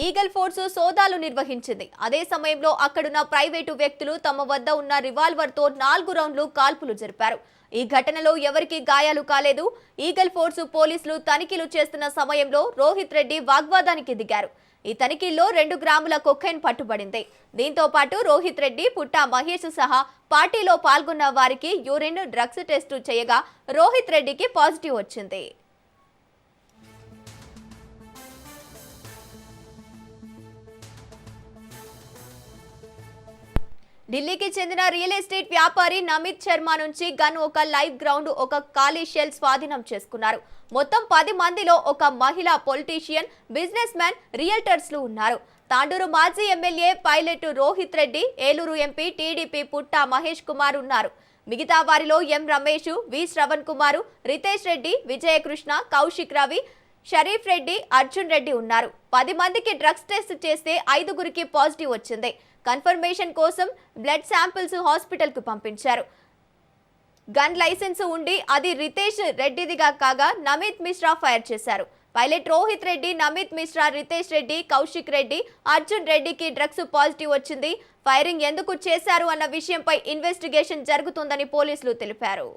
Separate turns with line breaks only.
Eagle force సోదాలు నిర్వహించింది. అదే సమయంలో అక్కడున్న ప్రైవేటు వ్యక్తులు తమ వద్ద ఉన్న రివాల్వర్తో 4 రౌండ్లు కాల్పులు జరిపారు. ఈ ఘటనలో ఎవరికీ గాయాలు కాలేదు. ఈగల్ ఫోర్స్ పోలీసులు తనిఖీలు చేస్తున్న సమయంలో రోహిత్ రెడ్డి వాగ్వాదానికి దిగారు. ఈ తనిఖీల్లో 2 గ్రాముల కొకైన్ పట్టుబడింది. దీంతో పాటు రోహిత్ రెడ్డి, పుట్టా మహేష్ సహా పార్టీలో పాల్గొన్న వారికి యూరిన్, డ్రగ్స్ టెస్టు చేయగా రోహిత్ రెడ్డికి పాజిటివ్ వచ్చింది. ఢిల్లీకి చెందిన రియల్ ఎస్టేట్ వ్యాపారి నమిత్ శర్మ నుంచి గన్, ఒక లైవ్ గ్రౌండ్, ఒక ఖాళీ షెల్ స్వాధీనం చేసుకున్నారు. మొత్తం 10 మందిలో ఒక మహిళా పొలిటీషియన్, బిజినెస్ మ్యాన్, రియల్టర్స్లు ఉన్నారు. తాండూరు మాజీ MLA Pilot Rohith Reddy, Eluru MP TDP Putta Mahesh Kumar ఉన్నారు. మిగతా వారిలో ఎం రమేష్, వి శ్రవణ్ కుమార్, రితేష్ రెడ్డి, విజయకృష్ణ, కౌశిక్ రవి, షరీఫ్ రెడ్డి, అర్జున్ రెడ్డి ఉన్నారు. 10 మందికి డ్రగ్స్ టెస్ట్ చేస్తే 5గురికి పాజిటివ్ వచ్చింది. కన్ఫర్మేషన్ కోసం బ్లడ్ శాంపిల్స్ హాస్పిటల్ కు పంపించారు. గన్ లైసెన్స్ ఉండి అది రితేష్ రెడ్డిదిగా కాగా నమిత్ మిశ్రా ఫైర్ చేశారు. పైలట్ రోహిత్ రెడ్డి, నమిత్ మిశ్రా, రితేష్ రెడ్డి, కౌశిక్ రెడ్డి, అర్జున్ రెడ్డికి డ్రగ్స్ పాజిటివ్ వచ్చింది. ఫైరింగ్ ఎందుకు చేశారు అన్న విషయంపై ఇన్వెస్టిగేషన్ జరుగుతుందని పోలీసులు తెలిపారు.